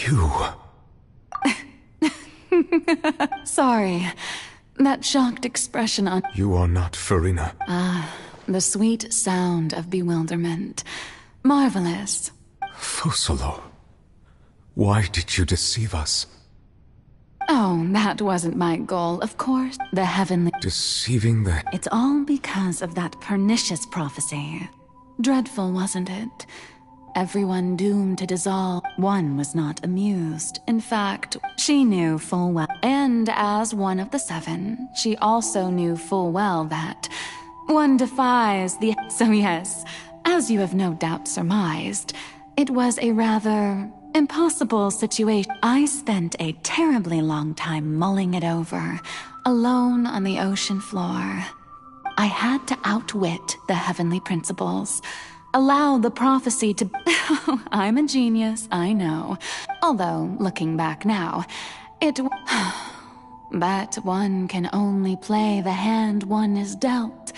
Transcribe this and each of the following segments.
You... Sorry. That shocked expression on... You are not Farina. The sweet sound of bewilderment. Marvelous. Focalo. Why did you deceive us? Oh, that wasn't my goal, of course. The heavenly... Deceiving the... It's all because of that pernicious prophecy. Dreadful, wasn't it? Everyone doomed to dissolve. One was not amused. In fact, she knew full well. And as one of the seven, she also knew full well that one defies the... So yes, as you have no doubt surmised, it was a rather impossible situation. I spent a terribly long time mulling it over, alone on the ocean floor. I had to outwit the heavenly principles. Allow the prophecy to... I'm a genius, I know. Although, looking back now, it... But one can only play the hand one is dealt.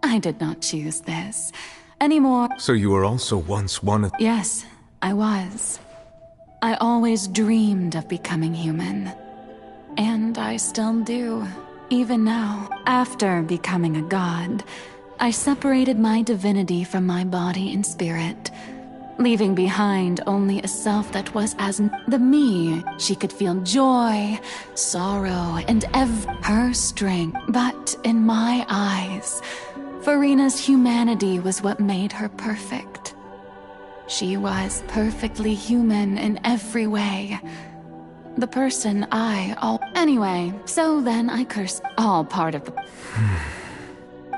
I did not choose this. Anymore... So you were also once one of... Yes, I was. I always dreamed of becoming human. And I still do, even now. After becoming a god, I separated my divinity from my body and spirit, leaving behind only a self that was as the me. She could feel joy, sorrow, and her strength. But in my eyes, Farina's humanity was what made her perfect. She was perfectly human in every way. The person Anyway, so then I cursed. All part of the...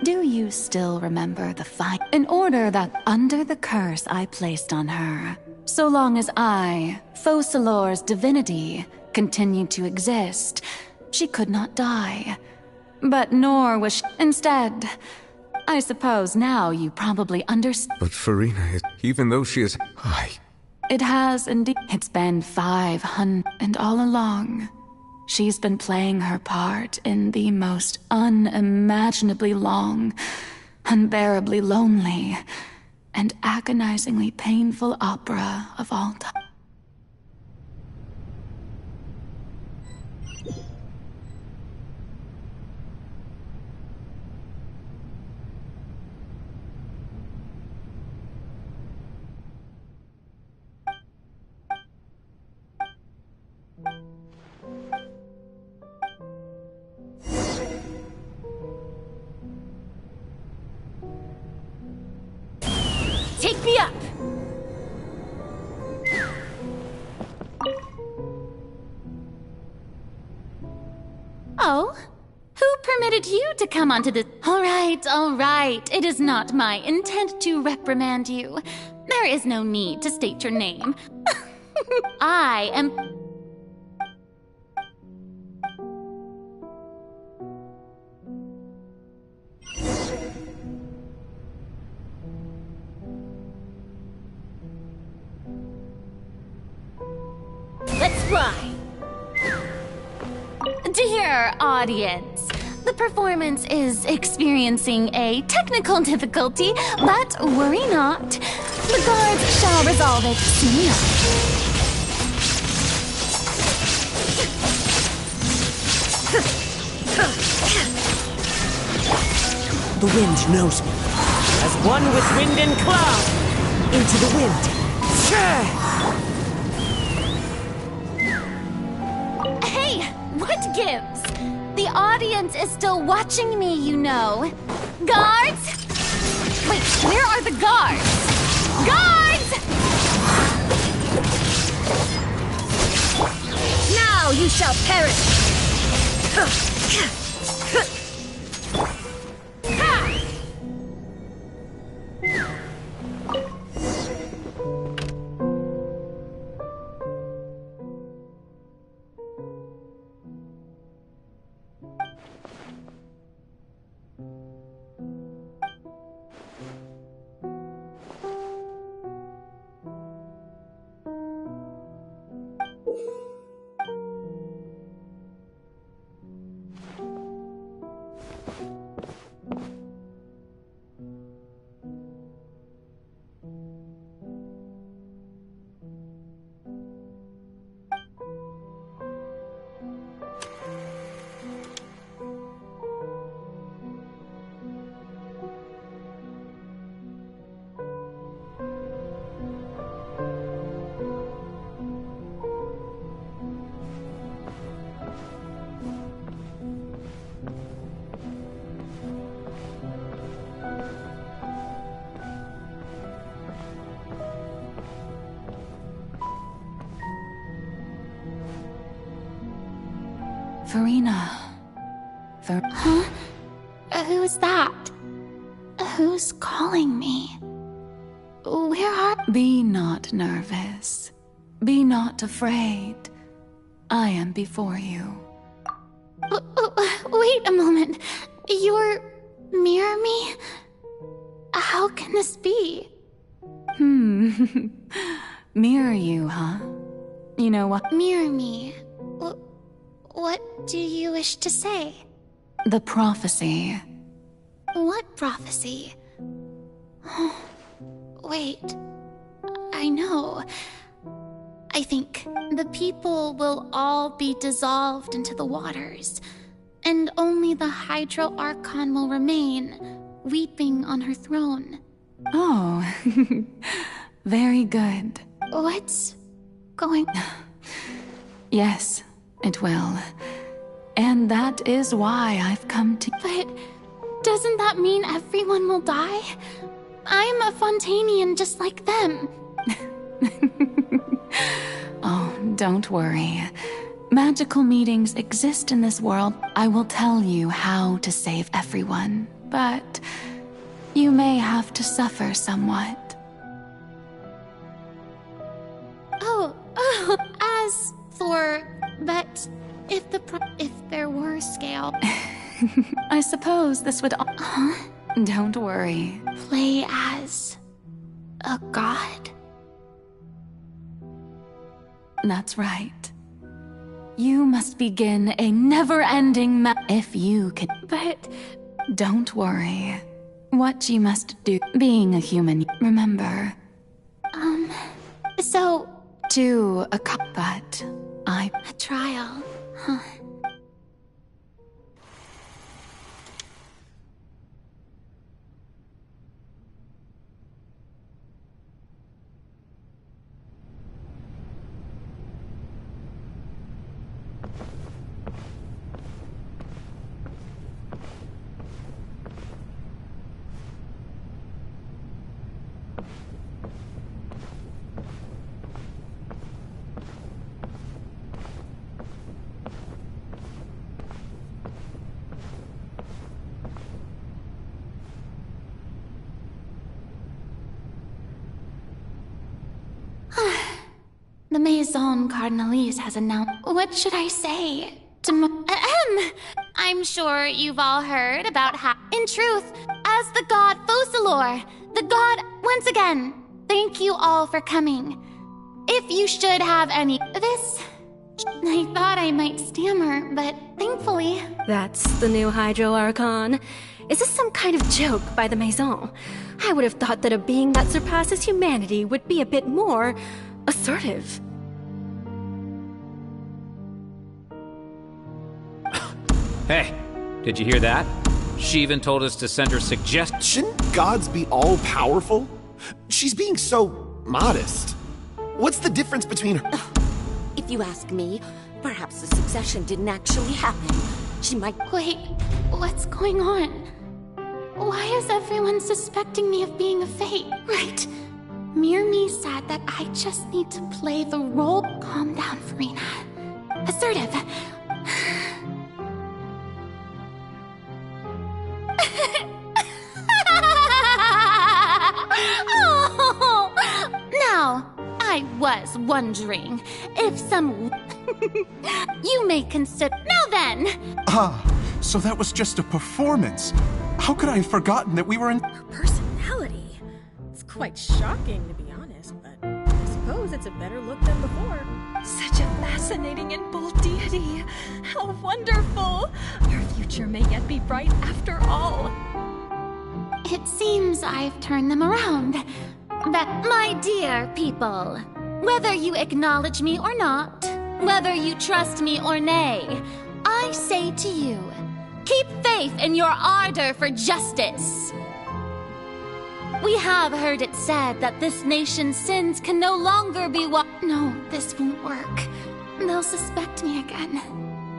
Do you still remember the fight? In order that under the curse I placed on her, so long as I, Focalor's divinity, continued to exist, she could not die. But nor was she. Instead, I suppose now you probably understand. But Farina is... Even though she is... It has indeed. It's been 500, and all along, she's been playing her part in the most unimaginably long, unbearably lonely, and agonizingly painful opera of all time. Take me up! Oh? Who permitted you to come onto this? All right. It is not my intent to reprimand you. There is no need to state your name. I am... Let's fly! Dear audience, the performance is experiencing a technical difficulty, but worry not. The guards shall resolve it soon enough. The wind knows me. As one with wind and cloud. Into the wind. Hey, what gives? The audience is still watching me, you know. Guards? Wait, where are the guards? Guards! Now you shall perish! Farina. Huh? Who's that? Who's calling me? Where are... Be not nervous. Be not afraid. I am before you. Wait a moment. You're... Mirror me? How can this be? Mirror you, huh? You know what? Mirror me. What do you wish to say? The prophecy. What prophecy? Wait. I know. I think the people will all be dissolved into the waters, and only the Hydro Archon will remain, weeping on her throne. Oh, very good. What's going... Yes, it will. And that is why I've come to... But doesn't that mean everyone will die? I'm a Fontanian just like them. Oh, don't worry. Magical meetings exist in this world. I will tell you how to save everyone, but you may have to suffer somewhat. Oh, as for that, if there were scale... I suppose this would... Huh? Don't worry. Play as... a god? That's right. You must begin a never-ending if you can... But... Don't worry. What you must do, being a human, remember. So... To a but I... A trial, huh? The Maison Cardinalise has announced... What should I say? I'm sure you've all heard about how... In truth, as the god Focalor, the god... Once again, thank you all for coming. If you should have any... This... I thought I might stammer, but thankfully... That's the new Hydro Archon. Is this some kind of joke by the Maison? I would have thought that a being that surpasses humanity would be a bit more... assertive. Hey, did you hear that? She even told us to send her suggestions. Shouldn't gods be all-powerful? She's being so modest. What's the difference between her... If you ask me, perhaps the succession didn't actually happen. She might... Wait, what's going on? Why is everyone suspecting me of being a fate? Right. Mirmi said that I just need to play the role. Calm down, Farina. Assertive. Oh, now, I was wondering if some... You may consider... Now then! Ah, so that was just a performance. How could I have forgotten that we were in... Her personality. It's quite shocking, to be honest, but I suppose it's a better look than before. Such a fascinating and bold deity. How wonderful! Your future may yet be bright after all. It seems I've turned them around. That, my dear people, whether you acknowledge me or not, whether you trust me or nay, I say to you, keep faith in your ardor for justice. We have heard it said that this nation's sins can no longer be No, this won't work. They'll suspect me again.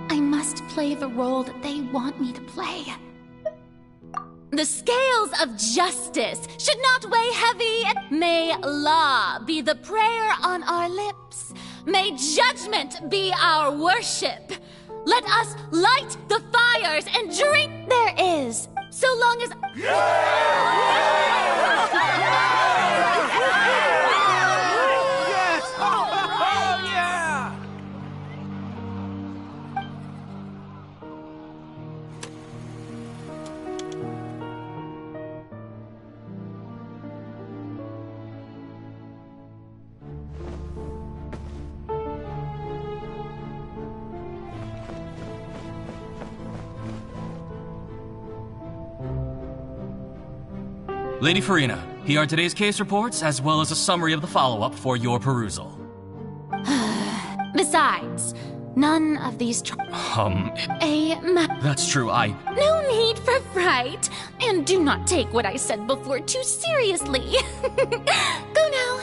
I must play the role that they want me to play. The scales of justice should not weigh heavy. May law be the prayer on our lips. May judgment be our worship. Let us light the fires and drink. There is, so long as. Lady Farina, here are today's case reports, as well as a summary of the follow-up for your perusal. Besides, none of these That's true, No need for fright, and do not take what I said before too seriously. Go now.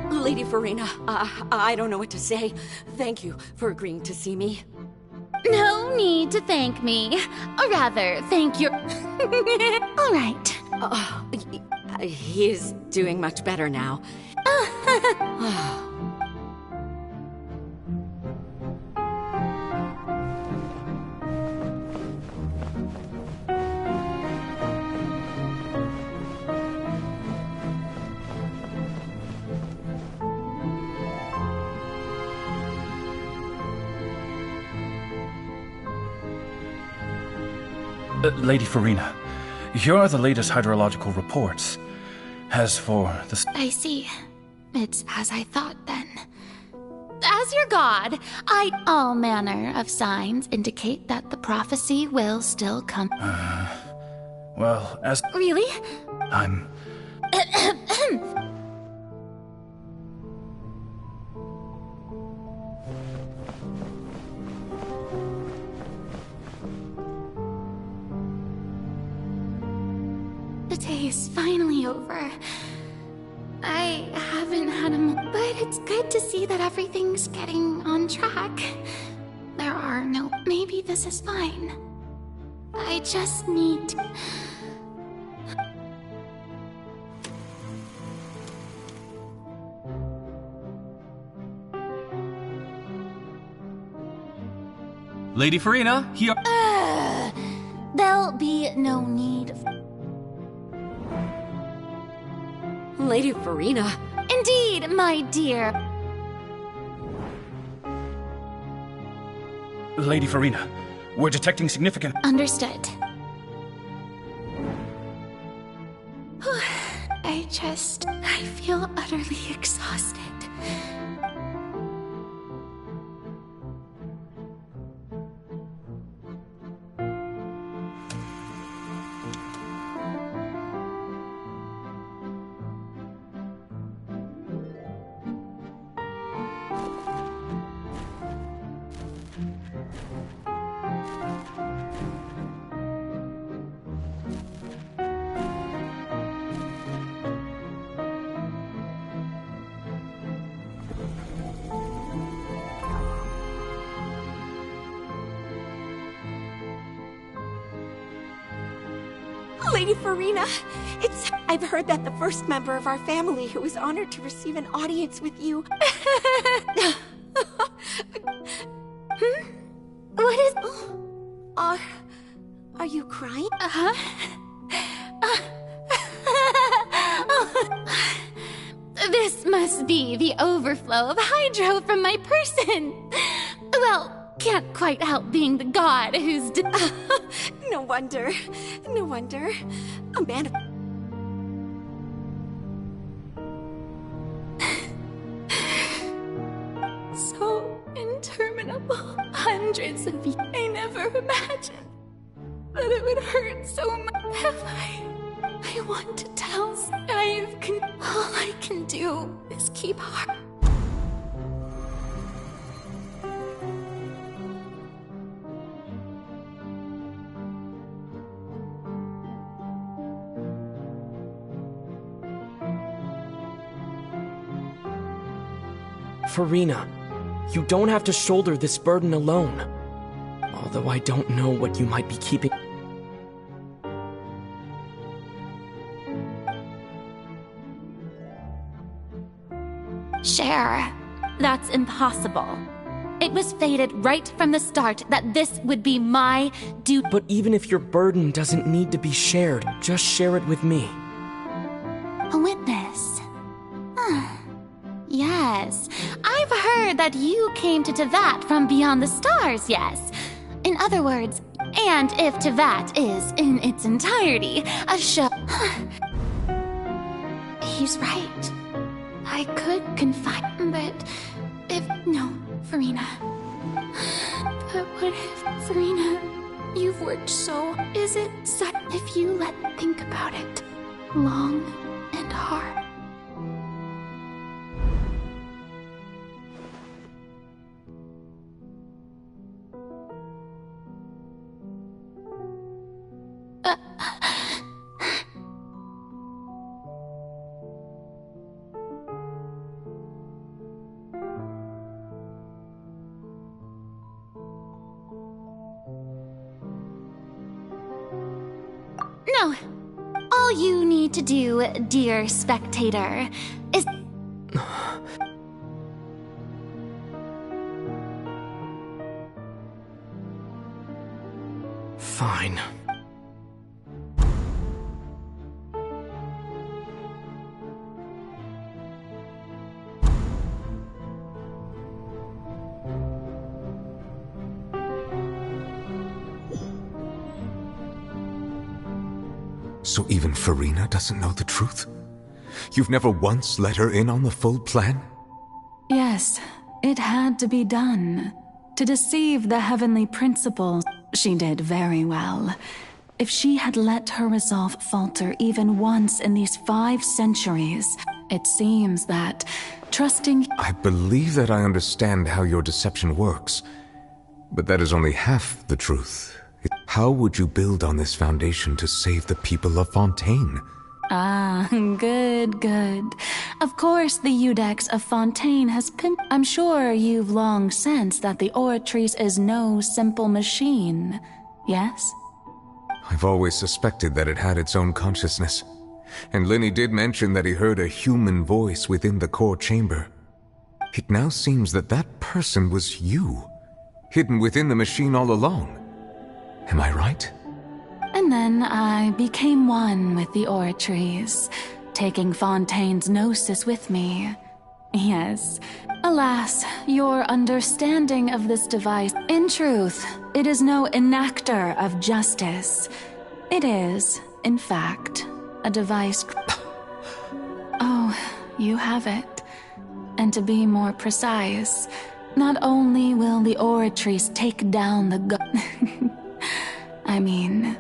Lady Farina, I don't know what to say. Thank you for agreeing to see me. No need to thank me. Or rather, thank your... All right. He is doing much better now. Lady Farina, here are the latest hydrological reports. As for the... I see. It's as I thought, then. As your god, all manner of signs indicate that the prophecy will still come. Well, as... Really? I'm... The day is finally over. I haven't had but it's good to see that everything's getting on track. There are no... Maybe this is fine. I just need to... Lady Farina, here... There'll be no need... Lady Farina. Indeed, my dear. Lady Farina, we're detecting significant... Understood. I feel utterly exhausted. Lady Farina, I've heard that the first member of our family who was honored to receive an audience with you... What is... Are you crying? This must be the overflow of hydro from my person. Well, can't quite help being the god who's... No wonder. No wonder. A man of... So interminable. Hundreds of years. I never imagined that it would hurt so much. I want to tell all I can do is keep hard. Farina, you don't have to shoulder this burden alone. Although I don't know what you might be keeping... Share. That's impossible. It was fated right from the start that this would be my duty. But even if your burden doesn't need to be shared, just share it with me. A witness. Yes. I've heard that you came to Tevat from beyond the stars, yes. In other words, and if Tevat is, in its entirety, a show... He's right. I could confide, but if... No, Farina. But what if, Farina, you've worked so... Is it so... If you let think about it, long and hard. No. All you need to do, dear spectator, is... Fine. So even Farina doesn't know the truth? You've never once let her in on the full plan? Yes, it had to be done. To deceive the heavenly principles, she did very well. If she had let her resolve falter even once in these 5 centuries, it seems that trusting... I believe that I understand how your deception works, but that is only half the truth. How would you build on this foundation to save the people of Fontaine? Ah, good, good. Of course the Iudex of Fontaine has I'm sure you've long sensed that the Oratrice is no simple machine, yes? I've always suspected that it had its own consciousness. And Lenny did mention that he heard a human voice within the core chamber. It now seems that that person was you, hidden within the machine all along. Am I right? And then I became one with the Oratrice, taking Fontaine's gnosis with me. Yes. Alas, your understanding of this device... In truth, it is no enactor of justice. It is, in fact, a device... Oh, you have it. And to be more precise, not only will the Oratrice take down the I mean,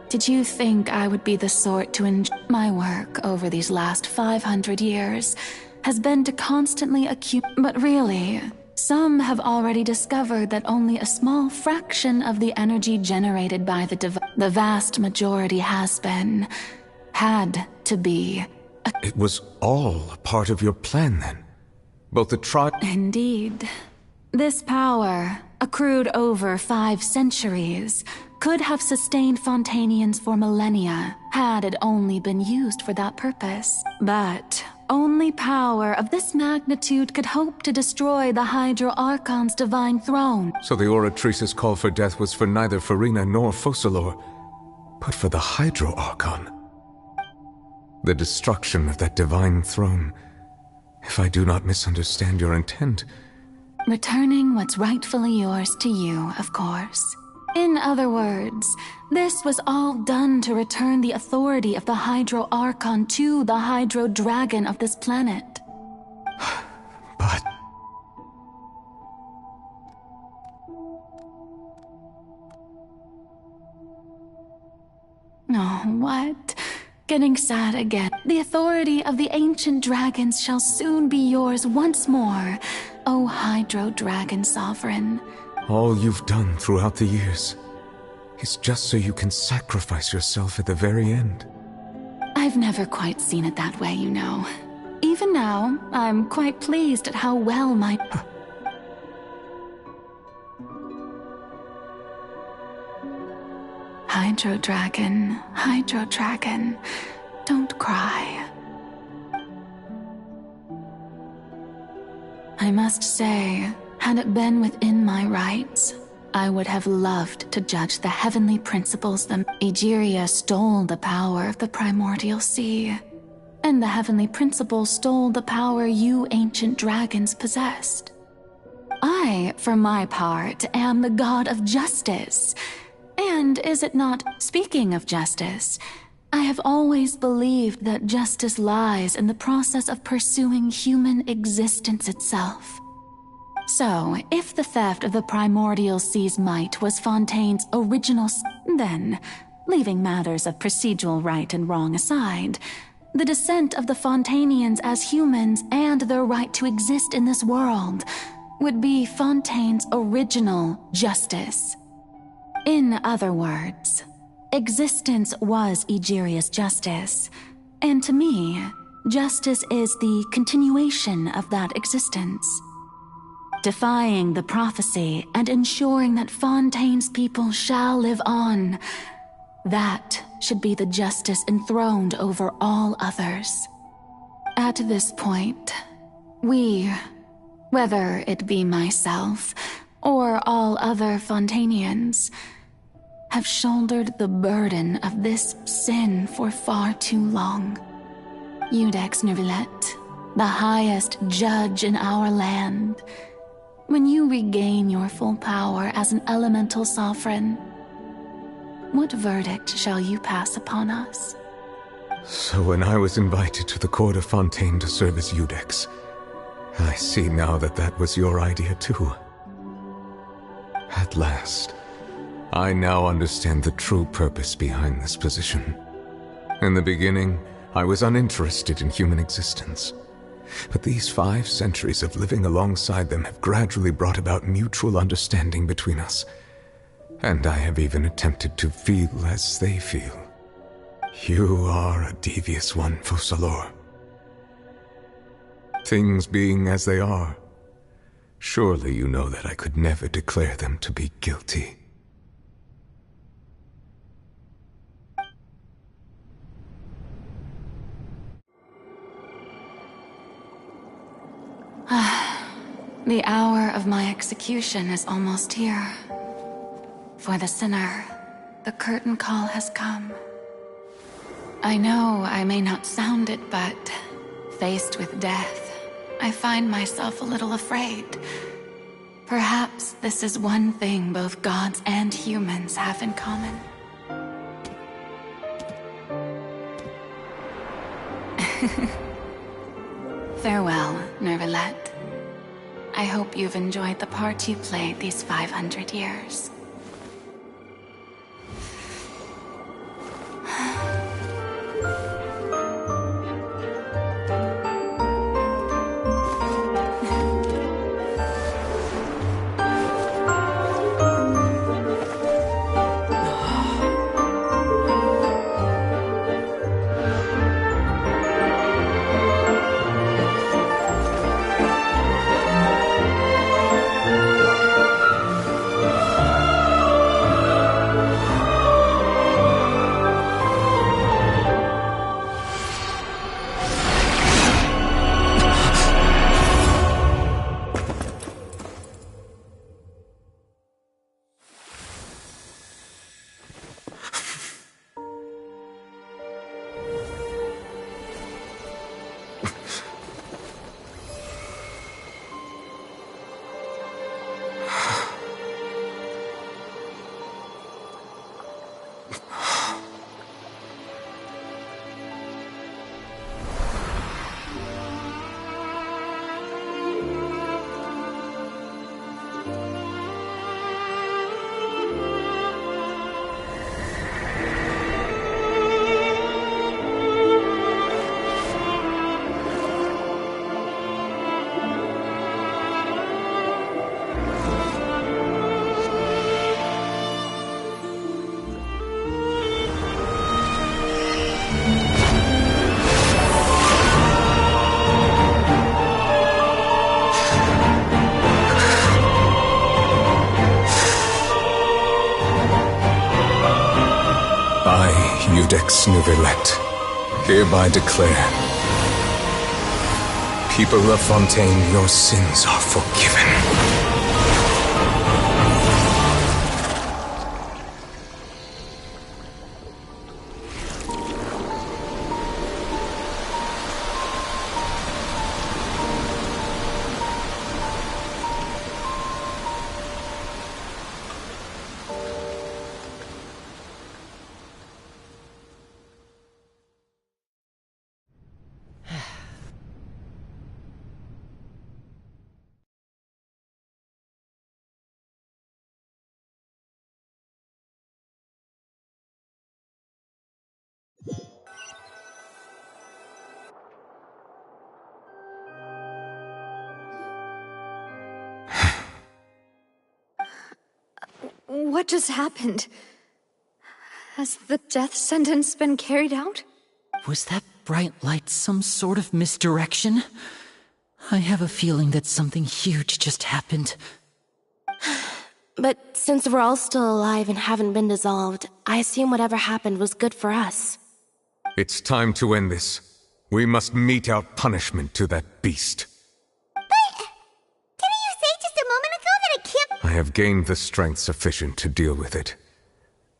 did you think I would be the sort to enjoy my work over these last 500 years has been to constantly accumulate... But really, some have already discovered that only a small fraction of the energy generated by the vast majority had to be... It was all part of your plan, then? Both the tribe... Indeed. This power, accrued over 5 centuries, could have sustained Fontainians for millennia, had it only been used for that purpose. But only power of this magnitude could hope to destroy the Hydro Archon's divine throne. So the Oratrice's call for death was for neither Farina nor Focalor, but for the Hydro Archon. The destruction of that divine throne. If I do not misunderstand your intent... Returning what's rightfully yours to you, of course. In other words, this was all done to return the authority of the Hydro Archon to the Hydro Dragon of this planet. But... Oh, what? Getting sad again. The authority of the ancient dragons shall soon be yours once more, O Hydro Dragon Sovereign. All you've done throughout the years is just so you can sacrifice yourself at the very end. I've never quite seen it that way, you know. Even now, I'm quite pleased at how well my... Hydro Dragon, don't cry. I must say, had it been within my rights, I would have loved to judge the heavenly principles that Egeria stole the power of the primordial sea, and the heavenly principles stole the power you ancient dragons possessed. I, for my part, am the god of justice. And is it not, speaking of justice, I have always believed that justice lies in the process of pursuing human existence itself. So, if the theft of the primordial sea's might was Fontaine's original then, leaving matters of procedural right and wrong aside, the descent of the Fontanians as humans and their right to exist in this world would be Fontaine's original justice. In other words, existence was Egeria's justice, and to me, justice is the continuation of that existence. Defying the prophecy and ensuring that Fontaine's people shall live on, that should be the justice enthroned over all others. At this point, we, whether it be myself or all other Fontanians, have shouldered the burden of this sin for far too long. Iudex Neuvillette, the highest judge in our land, when you regain your full power as an elemental sovereign, what verdict shall you pass upon us? So when I was invited to the court of Fontaine to serve as Iudex, I see now that that was your idea too. At last, I now understand the true purpose behind this position. In the beginning, I was uninterested in human existence. But these 5 centuries of living alongside them have gradually brought about mutual understanding between us. And I have even attempted to feel as they feel. You are a devious one, Focalors. Things being as they are, surely you know that I could never declare them to be guilty. The hour of my execution is almost here. For the sinner, the curtain call has come. I know I may not sound it, but faced with death, I find myself a little afraid. Perhaps this is one thing both gods and humans have in common. Farewell, Neuvillette. I hope you've enjoyed the part you played these 500 years. Iudex Neuvillette, hereby declare People of Fontaine, your sins are forgiven. What just happened? Has the death sentence been carried out? Was that bright light some sort of misdirection? I have a feeling that something huge just happened. But since we're all still alive and haven't been dissolved, I assume whatever happened was good for us. It's time to end this. We must mete out punishment to that beast. Didn't you say just a moment ago that it can't— I have gained the strength sufficient to deal with it.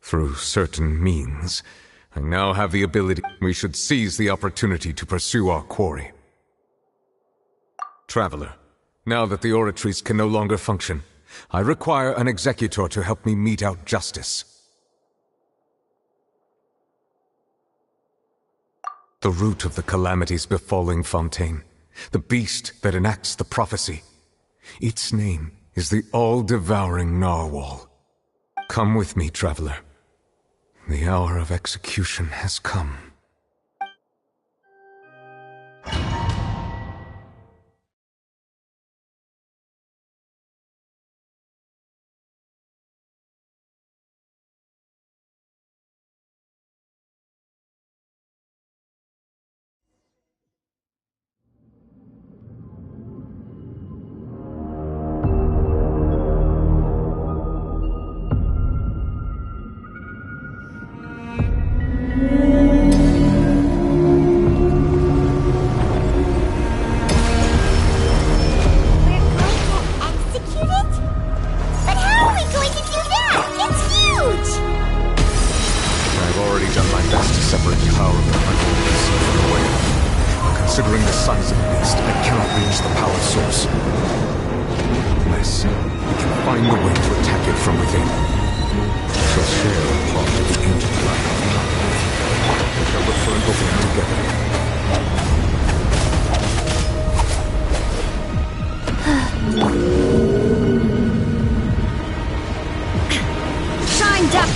Through certain means, I now have the ability. We should seize the opportunity to pursue our quarry. Traveler, now that the oratories can no longer function, I require an executor to help me mete out justice. The root of the calamities befalling Fontaine, the beast that enacts the prophecy. Its name is the all-devouring narwhal. Come with me, traveler. The hour of execution has come. Considering the size of the beast, I cannot reach the power source. Unless we can find a way to attack it from within. We shall share a part of the ancient life of power. We shall look for an opening together. Shine, duck!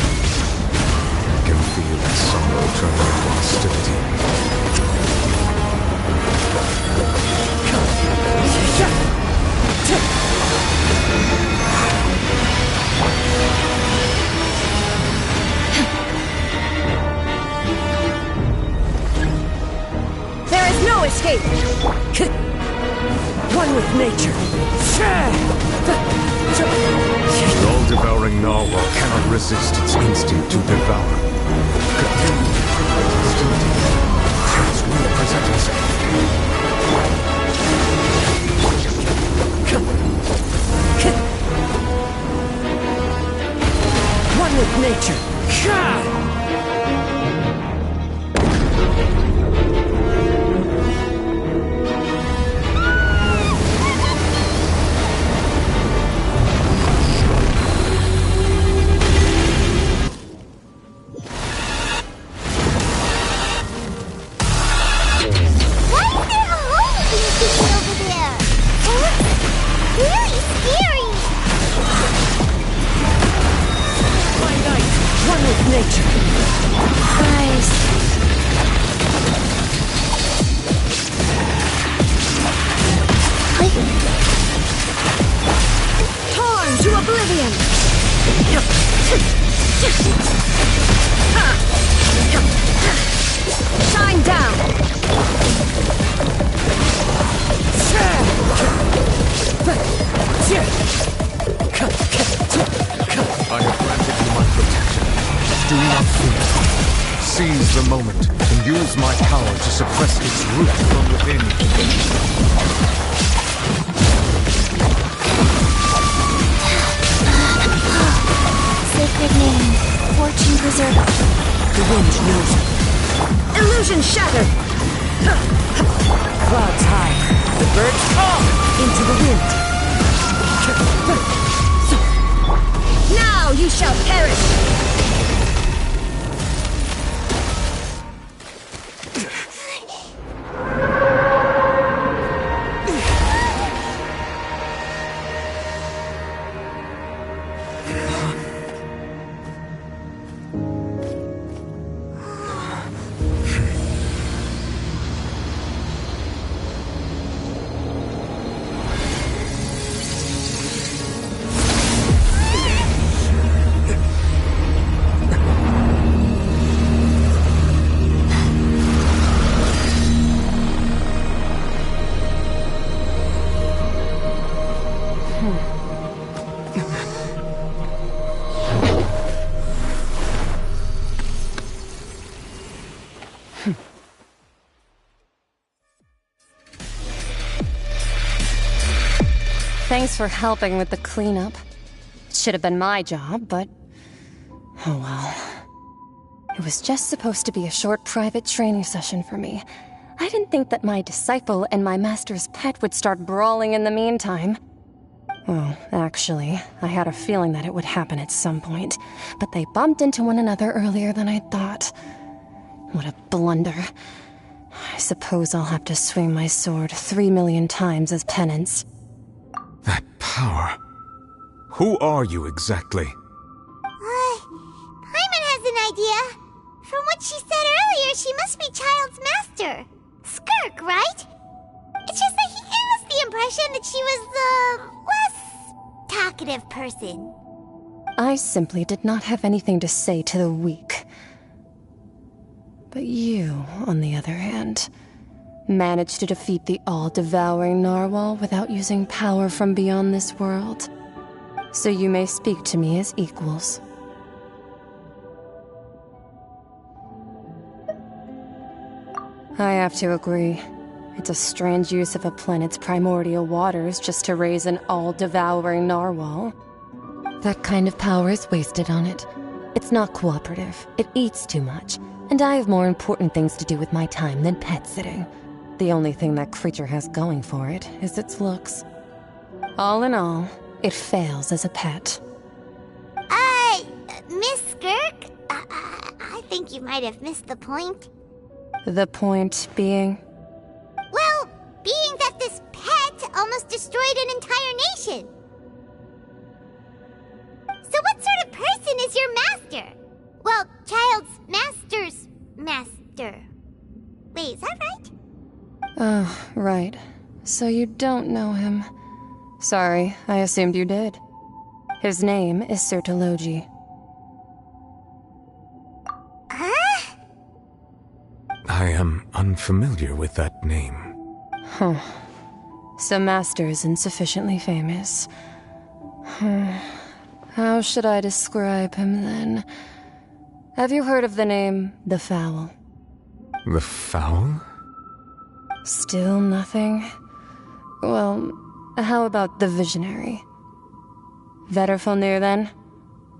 I can feel its sorrow turning into hostility. There is no escape! One with nature. The all-devouring narwhal cannot resist its instinct to devour. Continue to create hostility. Chance will present itself. One with nature. moment and use my power to suppress its root from within. Sacred name, fortune preserver. The wind knows me. Illusion shattered! Clouds high. The birds call into the wind. Now you shall perish! Thanks for helping with the cleanup. Should have been my job, but... oh well. It was just supposed to be a short private training session for me. I didn't think that my disciple and my master's pet would start brawling in the meantime. Well, actually, I had a feeling that it would happen at some point, but they bumped into one another earlier than I thought. What a blunder. I suppose I'll have to swing my sword 3 million times as penance. That power. Who are you exactly? Paimon has an idea. From what she said earlier, she must be Child's master. Skirk, right? It's just that he gave us the impression that she was the less talkative person. I simply did not have anything to say to the weak. But you, on the other hand, managed to defeat the all-devouring narwhal without using power from beyond this world. So you may speak to me as equals. I have to agree. It's a strange use of a planet's primordial waters just to raise an all-devouring narwhal. That kind of power is wasted on it. It's not cooperative. It eats too much. And I have more important things to do with my time than pet sitting. The only thing that creature has going for it is its looks. All in all, it fails as a pet. Miss Skirk? I think you might have missed the point. The point being? Well, being that this pet almost destroyed an entire nation. So what sort of person is your master? Well, Child's master's master. Wait, is that right? Oh, right. So you don't know him. Sorry, I assumed you did. His name is Sertologi. Huh? I am unfamiliar with that name. Huh. So Master isn't sufficiently famous. How should I describe him then? Have you heard of the name The Fowl? The Fowl? Still nothing? Well, how about the Visionary? Vetterfalnir, then?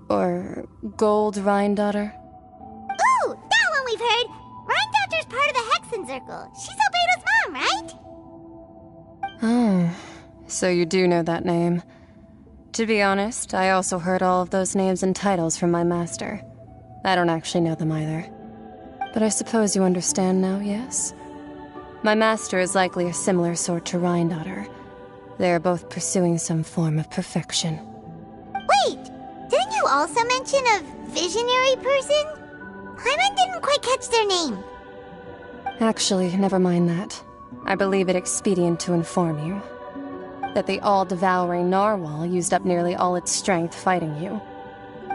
Or Gold Rhine-daughter? Ooh, that one we've heard! Rhine-daughter's part of the Hexen Circle. She's Albedo's mom, right? Oh, so you do know that name. To be honest, I also heard all of those names and titles from my master. I don't actually know them either. But I suppose you understand now, yes? My master is likely a similar sort to Rhine-daughter. They are both pursuing some form of perfection. Wait! Didn't you also mention a visionary person? Paimon didn't quite catch their name. Actually, never mind that. I believe it expedient to inform you that the all-devouring narwhal used up nearly all its strength fighting you.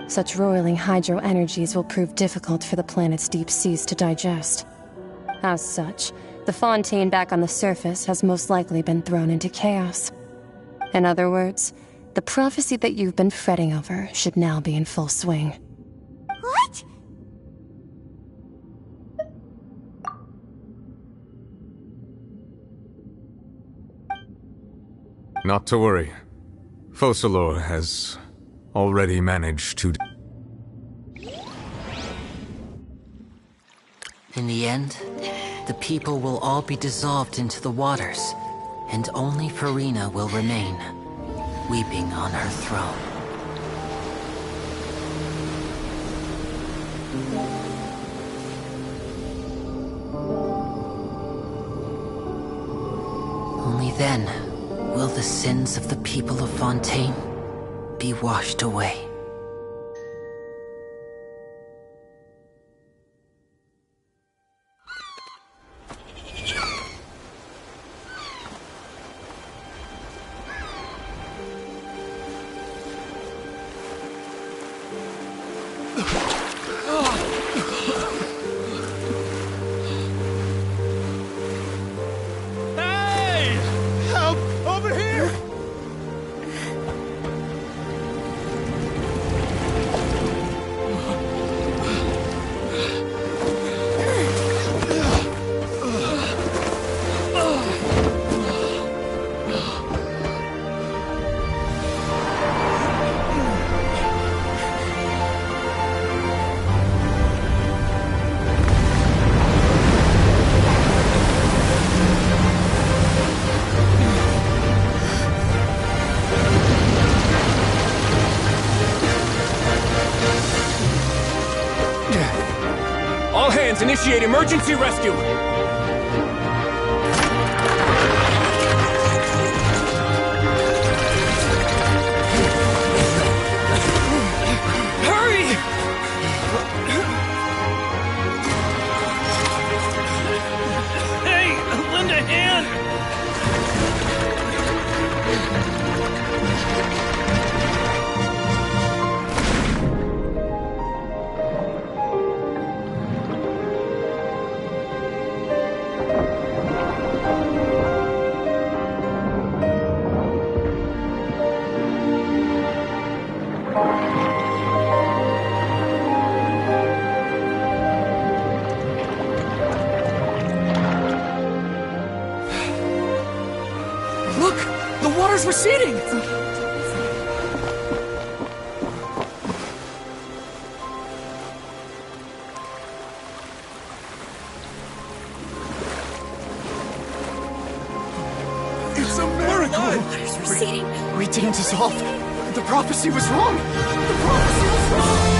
Such roiling hydro energies will prove difficult for the planet's deep seas to digest. As such, the Fontaine back on the surface has most likely been thrown into chaos. In other words, the prophecy that you've been fretting over should now be in full swing. What? Not to worry. Focalor has already managed to... In the end, the people will all be dissolved into the waters, and only Farina will remain, weeping on her throne. Only then will the sins of the people of Fontaine be washed away. Initiate emergency rescue! Hurry! Hey, lend a hand! Receding! It's a miracle! Water's receding. We didn't dissolve. The prophecy was wrong. The prophecy was wrong.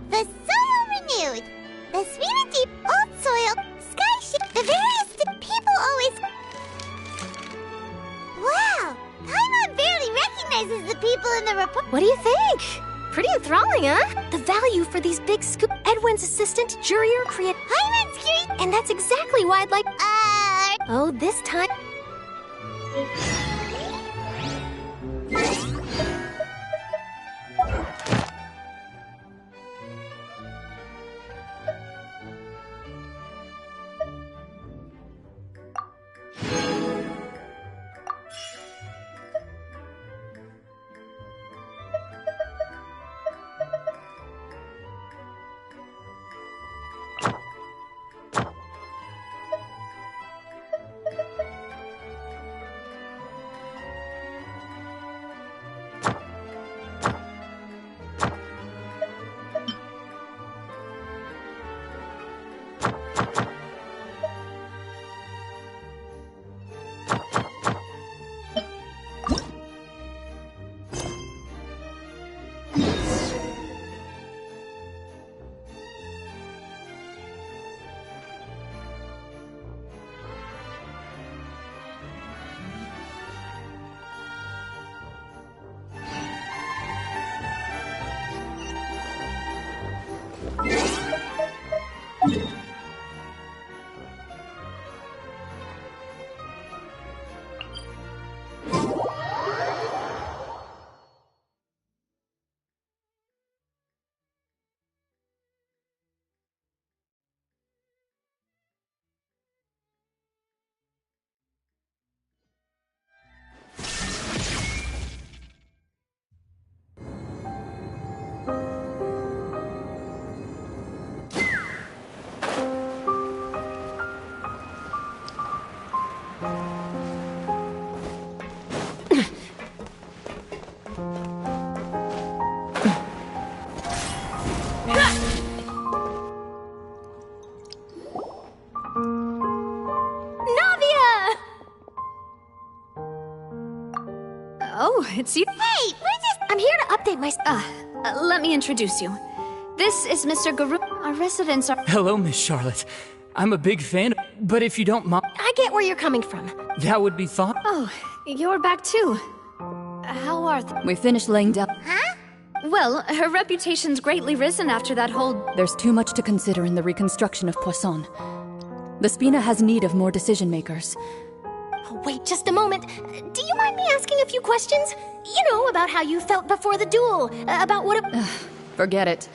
The soil renewed. The sweet and deep old soil, sky ship, the various people always... Wow! Paimon barely recognizes the people in the report. What do you think? Pretty enthralling, huh? The value for these big scoop... Edwin's assistant, Jurier, create... Paimon's curious... And that's exactly why I'd like... Oh, this time... Oh, it's you. Hey, I'm here to update my... let me introduce you. This is Mr. Garu. Our residents are... Hello, Miss Charlotte. I'm a big fan, but if you don't mind... I get where you're coming from. That would be thought... Oh, you're back too. How are We finished laying down... Huh? Well, her reputation's greatly risen after that whole... There's too much to consider in the reconstruction of Poisson. The Spina has need of more decision-makers. Oh, wait just a moment. Do you mind me asking a few questions? You know, about how you felt before the duel. About what Forget it.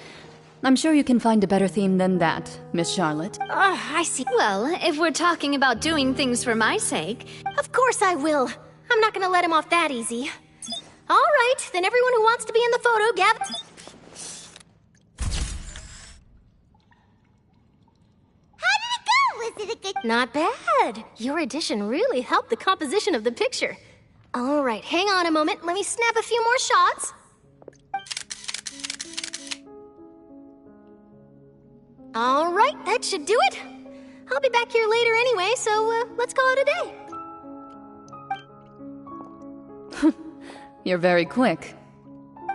I'm sure you can find a better theme than that, Miss Charlotte. I see. Well, if we're talking about doing things for my sake... Of course I will. I'm not gonna let him off that easy. All right, then everyone who wants to be in the photo, gather... How did it go? Was it a good... Not bad. Your addition really helped the composition of the picture. All right, hang on a moment. Let me snap a few more shots. All right, that should do it. I'll be back here later anyway, so let's call it a day. You're very quick.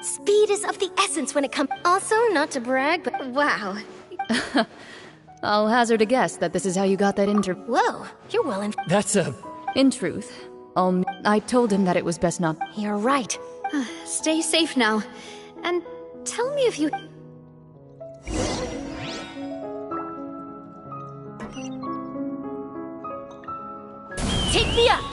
Speed is of the essence when it comes... Also, not to brag, but wow. I'll hazard a guess that this is how you got that Whoa, you're well in... That's a... In truth, I told him that it was best not... You're right. Stay safe now. And tell me if you... Take me up!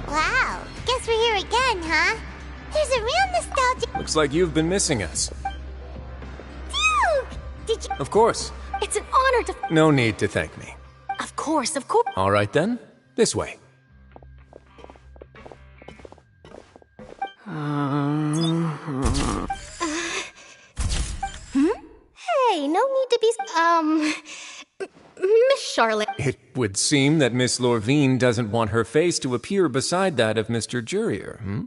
Wow, guess we're here again, huh? There's a real nostalgia... Looks like you've been missing us. Dude! Did you... Of course. It's an honor to... No need to thank me. Of course, of course. All right then, this way. Hey, no need to be... Miss Charlotte. It would seem that Miss Lorvine doesn't want her face to appear beside that of Mr. Jurier, hmm?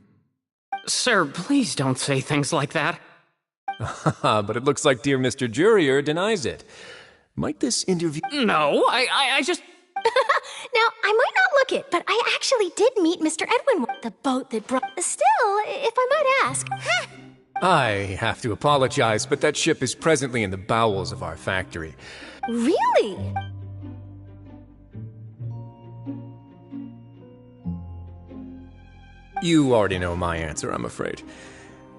Sir, please don't say things like that. But it looks like dear Mr. Jurier denies it. Might this interview... No, I just... Now, I might not look it, but I actually did meet Mr. Edwin, the boat that brought... Still, if I might ask... I have to apologize, but that ship is presently in the bowels of our factory. Really? You already know my answer, I'm afraid.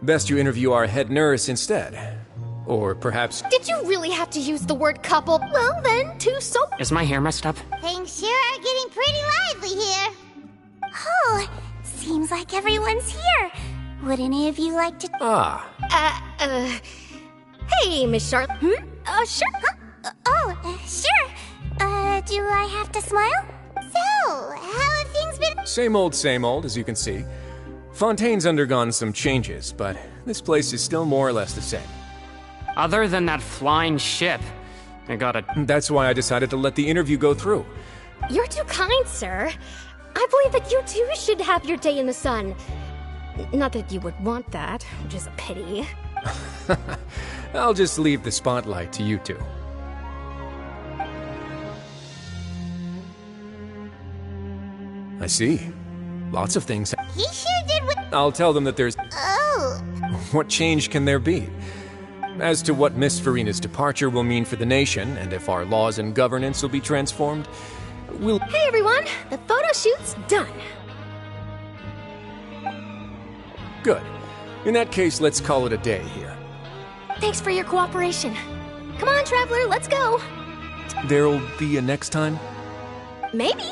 Best you interview our head nurse instead. Or perhaps... Did you really have to use the word couple? Well then, two so... Is my hair messed up? Things sure are getting pretty lively here. Oh, seems like everyone's here. Would any of you like to... Hey, Miss Charlotte. Sure. Sure. Do I have to smile? So, how have things been? Same old, as you can see. Fontaine's undergone some changes, but this place is still more or less the same. Other than that flying ship, I got a... That's why I decided to let the interview go through. You're too kind, sir. I believe that you too should have your day in the sun. Not that you would want that, which is a pity. I'll just leave the spotlight to you two. I see. Lots of things. He sure did what... I'll tell them that there's... Oh. What change can there be? As to what Miss Farina's departure will mean for the nation, and if our laws and governance will be transformed, we'll... Hey everyone, the photo shoot's done. Good. In that case, let's call it a day here. Thanks for your cooperation. Come on, Traveler, let's go. There'll be a next time? Maybe.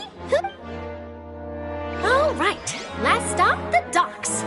All right, last stop, the docks.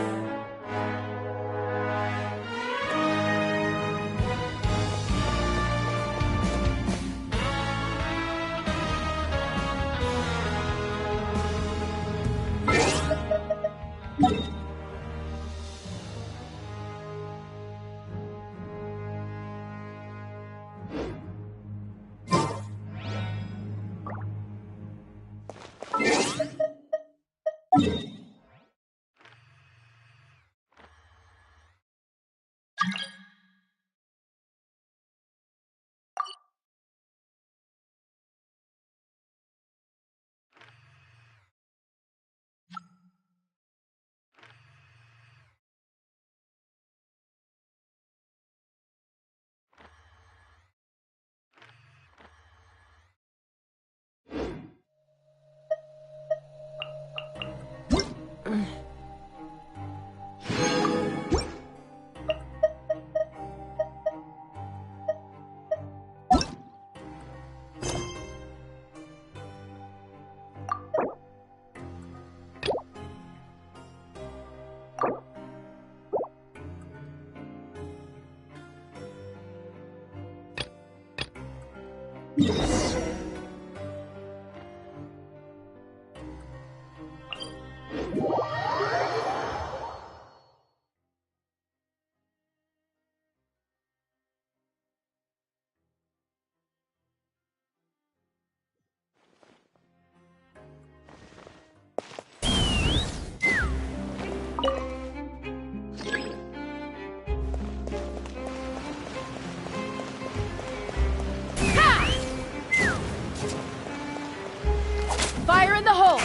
Fire in the hole!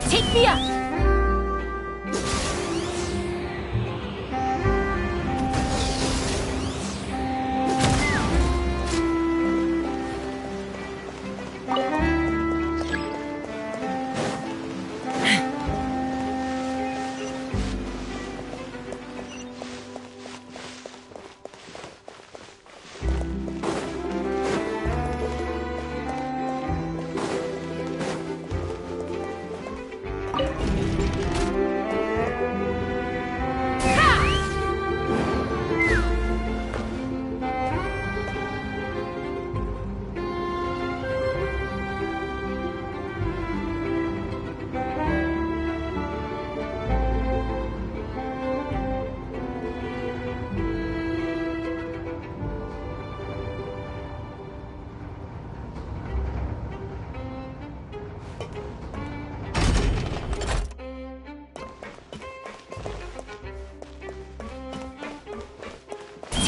Take me up!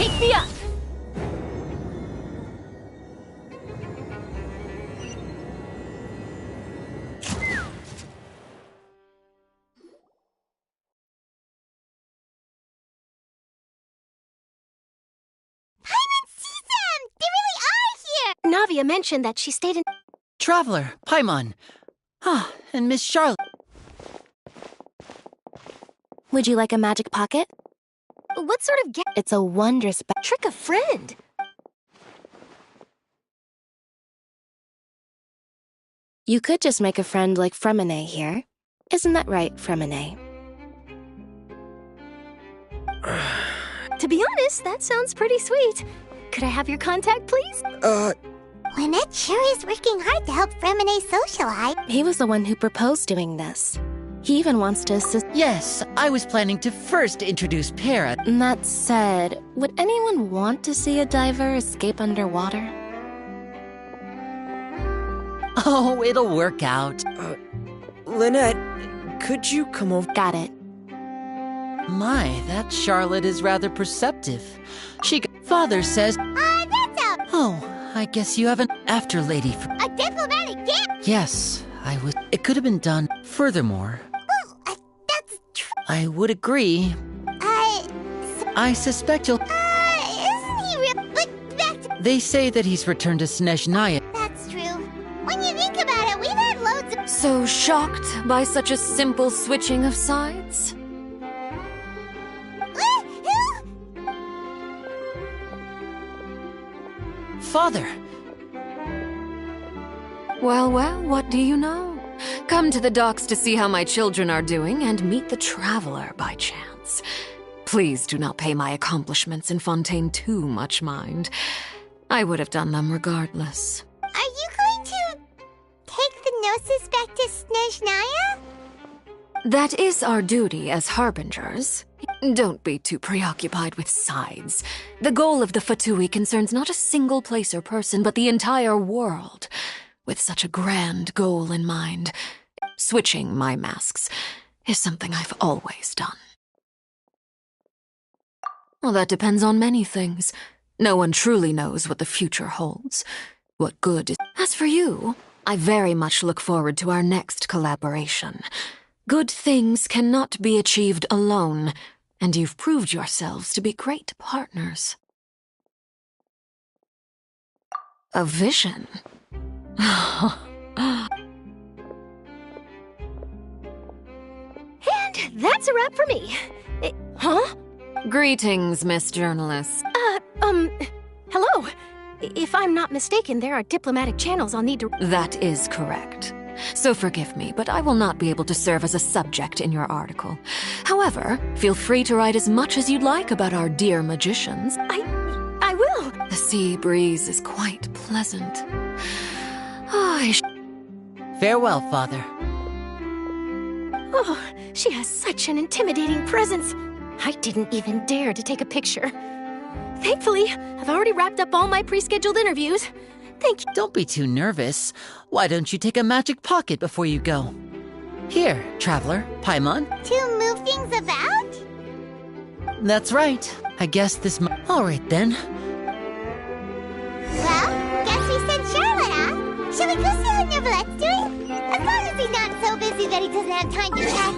Take me up! Navia mentioned that she stayed in... Traveler, Paimon. And Miss Charlotte. Would you like a magic pocket? What sort of It's a wondrous trick a friend? You could just make a friend like Fremine here. Isn't that right, Fremine? To be honest, that sounds pretty sweet. Could I have your contact, please? Lynette sure is working hard to help Fremine socialize. He was the one who proposed doing this. He even wants to assist. Yes, I was planning to first introduce Para. That said, would anyone want to see a diver escape underwater? Oh, it'll work out. Lynette, could you come over? Got it. My, that Charlotte is rather perceptive. Father says... that's a... Oh, I guess you have an after lady for... A diplomatic gift? Yes, I would... It could have been done. Furthermore... Well, that's true. I would agree. I suspect you'll... Isn't he real? But that's... They say that he's returned to Snezhnaya. That's true. When you think about it, we've had loads of... So shocked by such a simple switching of sides? Father! Well, what do you know? Come to the docks to see how my children are doing and meet the traveler by chance. Please do not pay my accomplishments in Fontaine too much mind. I would have done them regardless. Are you going to take the Gnosis back to Snezhnaya? That is our duty as harbingers. Don't be too preoccupied with sides. The goal of the Fatui concerns not a single place or person, but the entire world. With such a grand goal in mind, switching my masks is something I've always done. Well, that depends on many things. No one truly knows what the future holds. What good is... As for you, I very much look forward to our next collaboration. Good things cannot be achieved alone, and you've proved yourselves to be great partners. A vision? And that's a wrap for me. Huh? Greetings, Miss Journalist. Hello. If I'm not mistaken, there are diplomatic channels I'll need to... That is correct. So forgive me, but I will not be able to serve as a subject in your article. However, feel free to write as much as you'd like about our dear magicians. I will. The sea breeze is quite pleasant. Farewell, Father. Oh, she has such an intimidating presence. I didn't even dare to take a picture. Thankfully, I've already wrapped up all my pre-scheduled interviews. Thank you. Don't be too nervous. Why don't you take a magic pocket before you go? Here, traveler, Paimon. To move things about? That's right. I guess this All right, then. Well, guess we sent Charlotte off. Shall we go see how Neuvlette's doing? As long as he's not so busy that he doesn't have time to chat.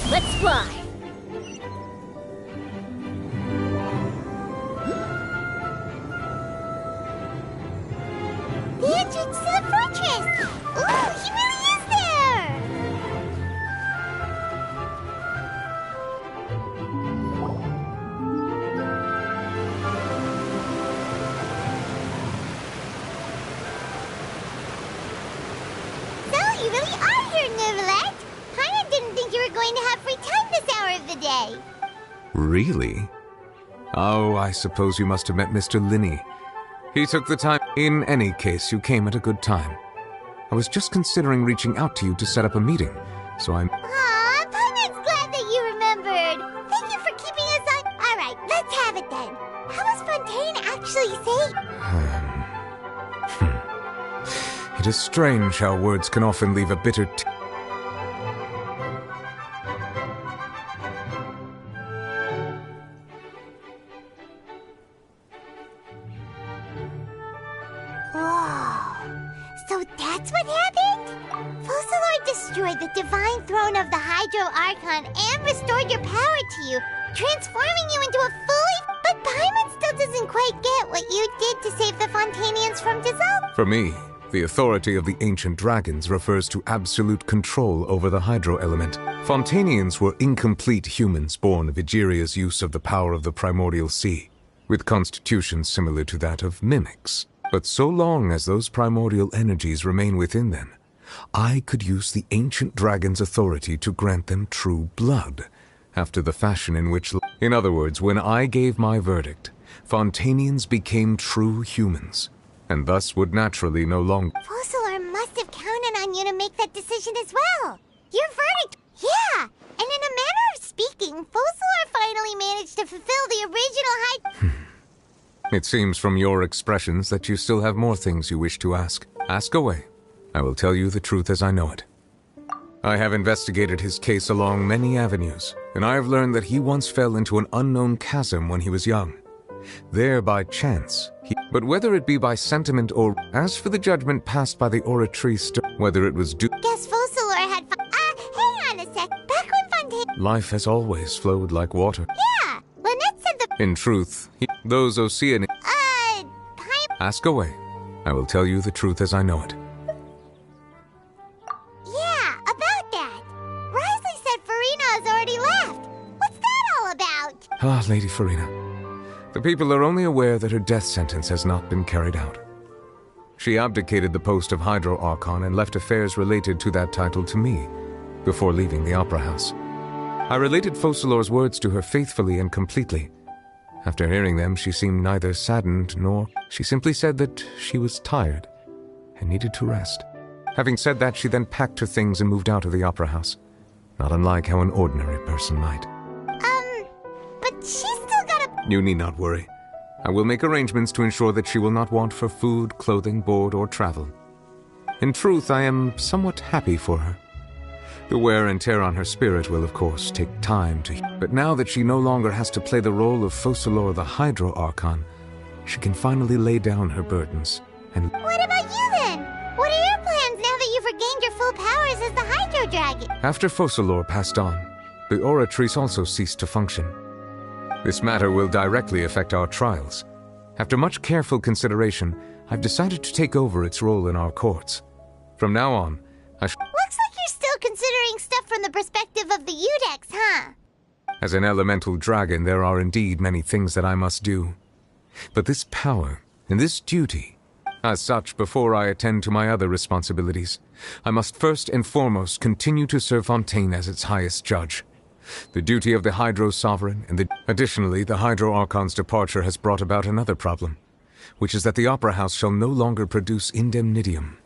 Let's fly. The entrance to the fortress! Ooh, he really is there! So, you really are here, Neuvlette! Paimon didn't think you were going to have free time this the day. Really? Oh, I suppose you must have met Mr. Linney. He took the time. In any case, you came at a good time. I was just considering reaching out to you to set up a meeting, so I'm... Aw, Paimon's glad that you remembered. Thank you for keeping us on... Alright, let's have it then. How was Fontaine actually saved? It is strange how words can often leave a bitter So that's what happened? Focalor destroyed the divine throne of the Hydro Archon and restored your power to you, transforming you into a fully... But Paimon still doesn't quite get what you did to save the Fontanians from dissolve. For me, the authority of the ancient dragons refers to absolute control over the hydro element. Fontanians were incomplete humans born of Egeria's use of the power of the primordial sea, with constitutions similar to that of mimics. But so long as those primordial energies remain within them, I could use the ancient dragon's authority to grant them true blood, after the fashion in which... In other words, when I gave my verdict, Fontanians became true humans, and thus would naturally no longer... Focalor must have counted on you to make that decision as well. Your verdict... Yeah! And in a manner of speaking, Focalor finally managed to fulfill the original It seems from your expressions that you still have more things you wish to ask. Ask away. I will tell you the truth as I know it. I have investigated his case along many avenues, and I have learned that he once fell into an unknown chasm when he was young. There by chance, but whether it be by sentiment or... As for the judgment passed by the Oratrice, whether it was due... Guess Focalor had... hang on a sec. Back when Fontaine... Life has always flowed like water. Yeah! Lynette said the... In truth, those Oceanic... Ask away. I will tell you the truth as I know it. Yeah, about that. Risley said Farina has already left. What's that all about? Ah, Lady Farina. The people are only aware that her death sentence has not been carried out. She abdicated the post of Hydro Archon and left affairs related to that title to me, before leaving the Opera House. I related Focalor's words to her faithfully and completely. After hearing them, she seemed neither saddened nor... She simply said that she was tired and needed to rest. Having said that, she then packed her things and moved out of the Opera House, not unlike how an ordinary person might. But she's still got a... You need not worry. I will make arrangements to ensure that she will not want for food, clothing, board, or travel. In truth, I am somewhat happy for her. The wear and tear on her spirit will, of course, take time to... But now that she no longer has to play the role of Focalor the Hydro Archon, she can finally lay down her burdens and... What about you then? What are your plans now that you've regained your full powers as the Hydro Dragon? After Focalor passed on, the Oratrice also ceased to function. This matter will directly affect our trials. After much careful consideration, I've decided to take over its role in our courts. From now on, Looks like you're still considering stuff from the perspective of the Udex, huh? As an elemental dragon, there are indeed many things that I must do. But this power and this duty, as such, before I attend to my other responsibilities, I must first and foremost continue to serve Fontaine as its highest judge. The duty of the Hydro Sovereign and Additionally, the Hydro Archon's departure has brought about another problem, which is that the Opera House shall no longer produce indemnitium.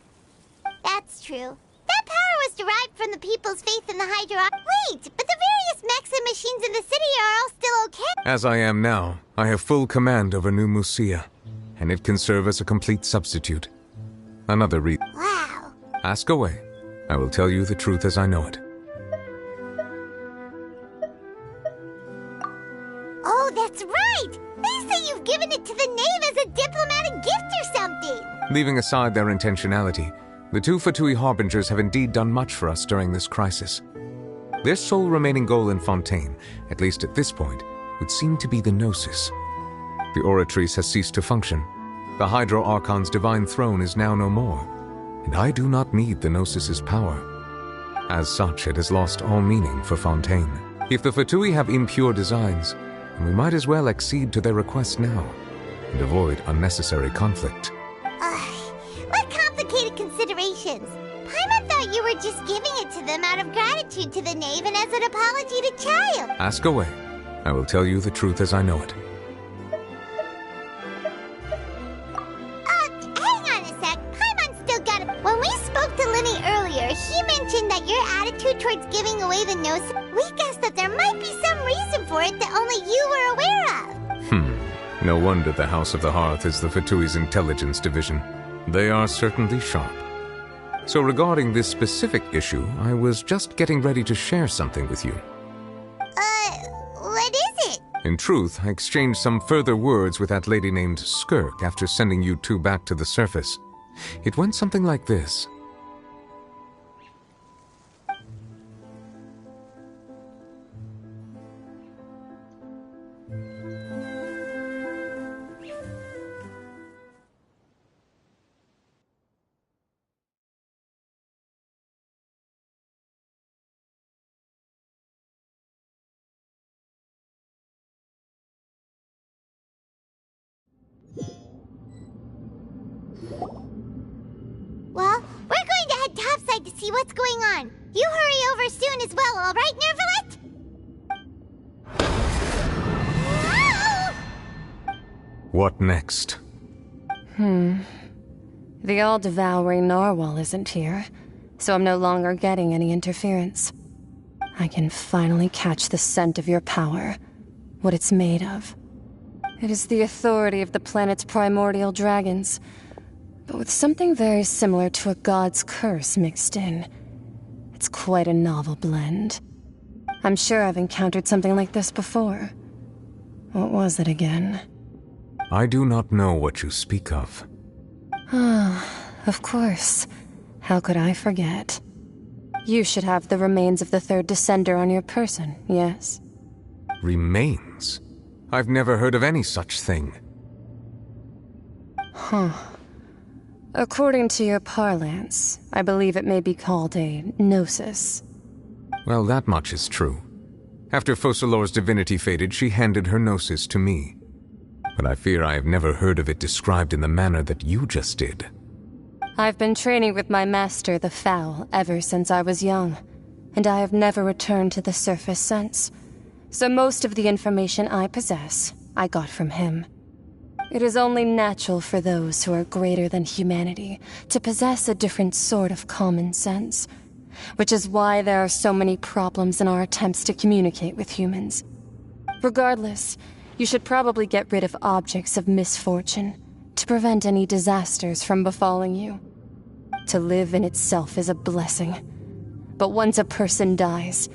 That's true. That power was derived from the people's faith in the Hydro... Wait, but the various mechs and machines in the city are all still okay? As I am now, I have full command over New Musia, and it can serve as a complete substitute. Another reason. Wow. Ask away. I will tell you the truth as I know it. Oh, that's right! They say you've given it to the knave as a diplomatic gift or something! Leaving aside their intentionality, the two Fatui Harbingers have indeed done much for us during this crisis. Their sole remaining goal in Fontaine, at least at this point, would seem to be the Gnosis. The Oratrice has ceased to function. The Hydro Archon's divine throne is now no more, and I do not need the Gnosis's power. As such, it has lost all meaning for Fontaine. If the Fatui have impure designs, then we might as well accede to their request now, and avoid unnecessary conflict. What complicated considerations! Paimon thought you were just giving it to them out of gratitude to the knave and as an apology to Child. Ask away. I will tell you the truth as I know it. Hang on a sec. Paimon still got it. When we spoke to Linny earlier, he mentioned that your attitude towards giving away the nose, we guessed that there might be some reason for it that only you were aware of. No wonder the House of the Hearth is the Fatui's intelligence division. They are certainly sharp. So regarding this specific issue, I was just getting ready to share something with you. What is it? In truth, I exchanged some further words with that lady named Skirk after sending you two back to the surface. It went something like this. Well, we're going to head topside to see what's going on. You hurry over soon as well, all right, Nervalet? What next? The all-devouring narwhal isn't here, so I'm no longer getting any interference. I can finally catch the scent of your power, what it's made of. It is the authority of the planet's primordial dragons, but with something very similar to a god's curse mixed in. It's quite a novel blend. I'm sure I've encountered something like this before. What was it again? I do not know what you speak of. Of course. How could I forget? You should have the remains of the third descender on your person, yes? Remains? I've never heard of any such thing. According to your parlance, I believe it may be called a gnosis. Well, that much is true. After Focalor's divinity faded, she handed her gnosis to me. But I fear I have never heard of it described in the manner that you just did. I've been training with my master, the Foul, ever since I was young, and I have never returned to the surface since. So most of the information I possess, I got from him. It is only natural for those who are greater than humanity to possess a different sort of common sense, which is why there are so many problems in our attempts to communicate with humans. Regardless, you should probably get rid of objects of misfortune to prevent any disasters from befalling you. To live in itself is a blessing, but once a person dies,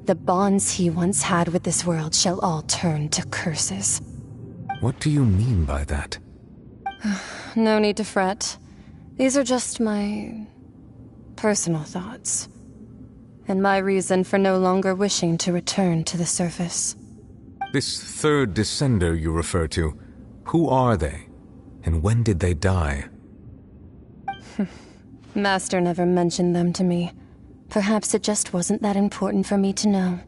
the bonds he once had with this world shall all turn to curses. What do you mean by that? No need to fret. These are just my personal thoughts, and my reason for no longer wishing to return to the surface. This third descender you refer to, who are they? And when did they die? Master never mentioned them to me. Perhaps it just wasn't that important for me to know.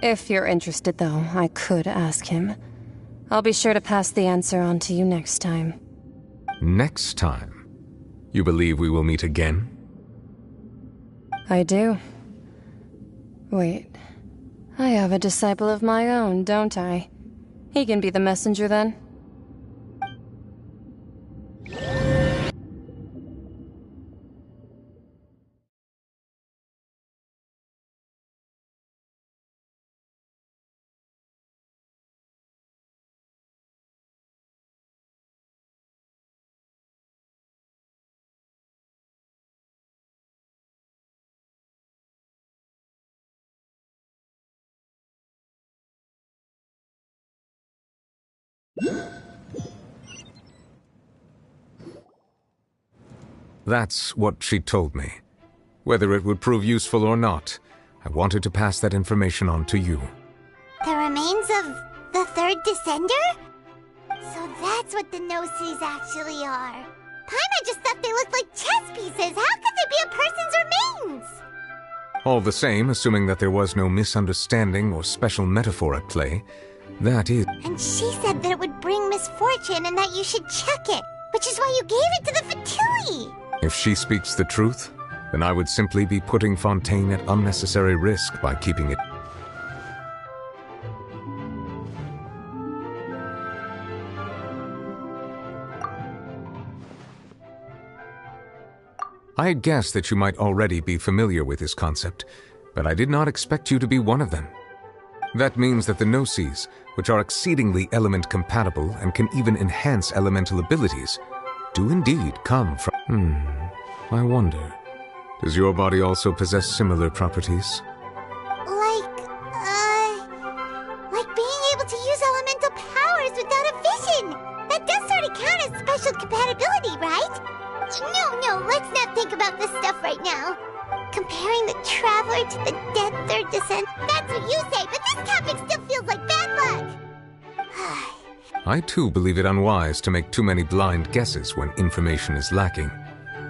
If you're interested, though, I could ask him. I'll be sure to pass the answer on to you next time. Next time? You believe we will meet again? I do. Wait. I have a disciple of my own, don't I? He can be the messenger then. That's what she told me. Whether it would prove useful or not, I wanted to pass that information on to you. The remains of the third descender? So that's what the Gnosis actually are. Paimon just thought they looked like chess pieces. How could they be a person's remains? All the same, assuming that there was no misunderstanding or special metaphor at play, that is... And she said that it would bring misfortune and that you should check it, which is why you gave it to the Fatui. If she speaks the truth, then I would simply be putting Fontaine at unnecessary risk by keeping it. I had guessed that you might already be familiar with this concept, but I did not expect you to be one of them. That means that the Gnosis, which are exceedingly element-compatible and can even enhance elemental abilities, do indeed come from... I wonder, does your body also possess similar properties? Like being able to use elemental powers without a vision! That does sort of count as special compatibility, right? No, let's not think about this stuff right now. Comparing the Traveler to the dead third descent, that's what you say, but this topic still feels like bad luck! I too believe it unwise to make too many blind guesses when information is lacking.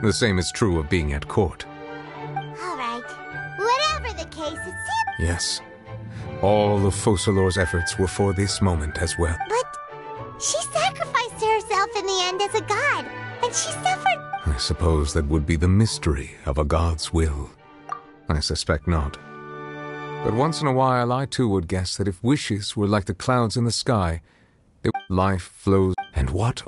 The same is true of being at court. Alright, whatever the case, it seems... Yes, all of Focalor's efforts were for this moment as well. But she sacrificed herself in the end as a god, and she suffered... I suppose that would be the mystery of a god's will. I suspect not. But once in a while I too would guess that if wishes were like the clouds in the sky, life flows... And what...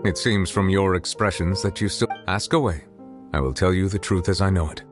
It seems from your expressions that you still... Ask away. I will tell you the truth as I know it.